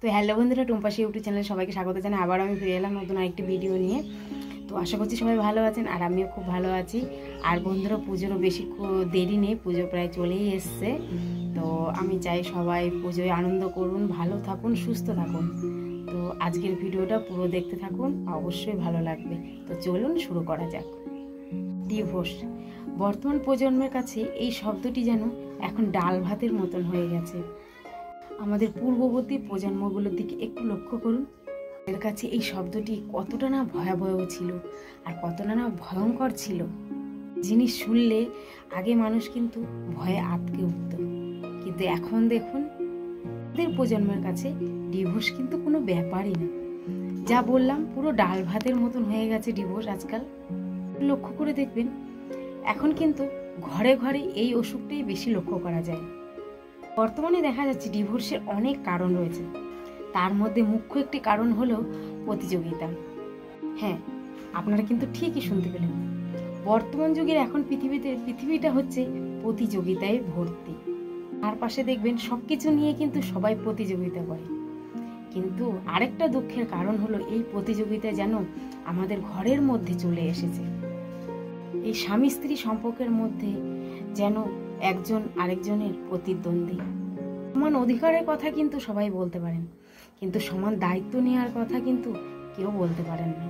তো হ্যালো বন্ধুরা, টুম্পাসী ইউটিউব চ্যানেলে সবাইকে স্বাগত জানাই। আবার আমি ফিরে এলাম নতুন আরেকটি ভিডিও নিয়ে। তো আশা করছি সবাই ভালো আছেন, আর আমিও খুব ভালো আছি। আর বন্ধুরা, পুজোরও বেশি দেরি নেই, পুজো প্রায় চলেই এসছে। তো আমি চাই সবাই পুজোয় আনন্দ করুন, ভালো থাকুন, সুস্থ থাকুন। তো আজকের ভিডিওটা পুরো দেখতে থাকুন, অবশ্যই ভালো লাগবে। তো চলুন শুরু করা যাক। ডিভোর্স বর্তমান প্রজন্মের কাছে এই শব্দটি যেন এখন ডাল ভাতের মতন হয়ে গেছে। আমাদের পূর্ববর্তী প্রজন্মগুলোর দিকে একটু লক্ষ্য করুন। এর কাছে এই শব্দটি কতটা না ভয়াবহ ছিল আর কতটা না ভয়ঙ্কর ছিল। জিনিস শুনলে আগে মানুষ কিন্তু ভয়ে আটকে উঠত, কিন্তু এখন দেখুন আমাদের প্রজন্মের কাছে ডিভোর্স কিন্তু কোনো ব্যাপারই না। যা বললাম, পুরো ডাল ভাতের মতন হয়ে গেছে ডিভোর্স আজকাল। লক্ষ্য করে দেখবেন, এখন কিন্তু ঘরে ঘরে এই অসুখটাই বেশি লক্ষ্য করা যায়। বর্তমানে দেখা যাচ্ছে ডিভোর্সের অনেক কারণ রয়েছে, তার মধ্যে মুখ্য একটি কারণ হলো প্রতিযোগিতা। হ্যাঁ, আপনারা কিন্তু ঠিকই শুনতে পেলেন। বর্তমান যুগের এখন পৃথিবীটা হচ্ছে প্রতিযোগিতায় ভর্তি। তার পাশে দেখবেন সবকিছু নিয়ে কিন্তু সবাই প্রতিযোগিতা করে। কিন্তু আরেকটা দুঃখের কারণ হলো এই প্রতিযোগিতা যেন আমাদের ঘরের মধ্যে চলে এসেছে। এই স্বামী স্ত্রী সম্পর্কের মধ্যে যেন একজন আরেকজনের প্রতিদ্বন্দ্বী। সমান অধিকারের কথা কিন্তু সবাই বলতে পারেন, কিন্তু সমান দায়িত্ব নেওয়ার কথা কিন্তু কেউ বলতে পারেন না।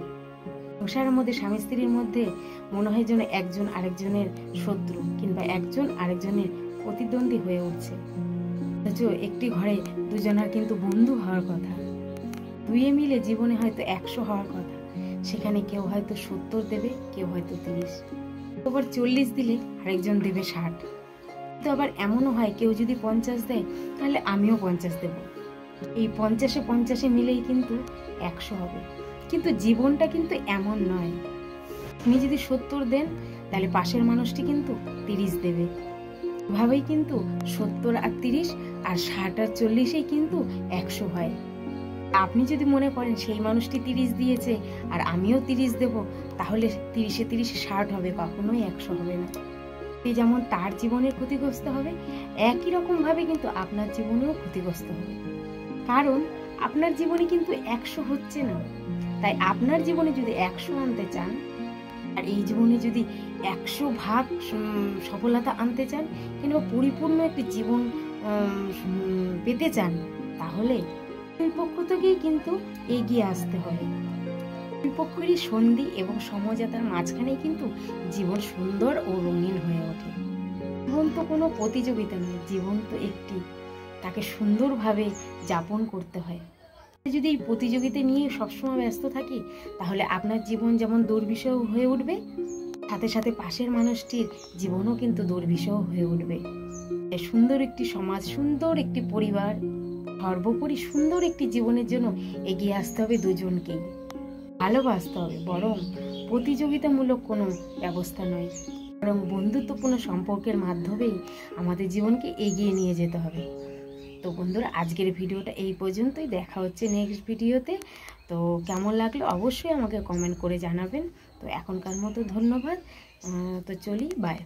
সংসারের মধ্যে স্বামী স্ত্রীর মধ্যে মনে হয় যেন একজন আরেকজনের শত্রু কিংবা একজন আরেকজনের প্রতিদ্বন্দ্বী হয়ে উঠছে। অথচ একটি ঘরে দুজনের কিন্তু বন্ধু হওয়ার কথা, দুইয়ে মিলে জীবনে হয়তো 100 হওয়ার কথা, সেখানে কেউ হয়তো 70 দেবে, কেউ হয়তো 30, আবার 40 দিলে আরেকজন দেবে 60। তো আবার এমনও হয় কেউ যদি 50 দেয় তাহলে আমিও 50 দেব। এই 50-50 মিলেই কিন্তু 100 হবে। কিন্তু জীবনটা কিন্তু এমন নয়। আপনি যদি 70 দেন তাহলে পাশের মানুষটি কিন্তু 30 দেবে। এভাবেই কিন্তু 70 আর 30 আর 60 আর 40-এই কিন্তু 100 হয়। আপনি যদি মনে করেন সেই মানুষটি 30 দিয়েছে আর আমিও 30 দেব, তাহলে 30-এ 30 60 হবে, কখনোই 100 হবে না। যেমন তার জীবনের ক্ষতিগ্রস্ত হবে, একই রকম ভাবে কিন্তু আপনার জীবনেও ক্ষতিগ্রস্ত হবে। কারণ আপনার জীবনে কিন্তু 100 হচ্ছে না। তাই আপনার জীবনে যদি 100 আনতে চান, আর এই জীবনে যদি 100% সফলতা আনতে চান কিংবা পরিপূর্ণ একটি জীবন পেতে চান, তাহলে দুই পক্ষ থেকেই কিন্তু এগিয়ে আসতে হবে। দুই পক্ষেরই সন্ধি এবং সমঝোতার মাঝখানেই কিন্তু জীবন সুন্দর ও রঙিন হয়ে ওঠে। জীবন তো কোনো প্রতিযোগিতা নয়, জীবন তো একটি, তাকে সুন্দরভাবে যাপন করতে হয়। যদি এই প্রতিযোগিতা নিয়ে সবসময় ব্যস্ত থাকি, তাহলে আপনার জীবন যেমন দুর্বিষহ হয়ে উঠবে, সাথে সাথে পাশের মানুষটির জীবনও কিন্তু দুর্বিষহ হয়ে উঠবে। সুন্দর একটি সমাজ, সুন্দর একটি পরিবার, সর্বোপরি সুন্দর একটি জীবনের জন্য এগিয়ে আসতে হবে দুজনকেই। ভালোবাসতে হবে, বরং প্রতিযোগিতামূলক কোনো ব্যবস্থা নয়, বরং বন্ধুত্বপূর্ণ সম্পর্কের মাধ্যমেই আমাদের জীবনকে এগিয়ে নিয়ে যেতে হবে। তো বন্ধুরা, আজকের ভিডিওটা এই পর্যন্তই। দেখা হচ্ছে নেক্সট ভিডিওতে। তো কেমন লাগলো অবশ্যই আমাকে কমেন্ট করে জানাবেন। তো এখনকার মতো ধন্যবাদ। তো চলি, বাই।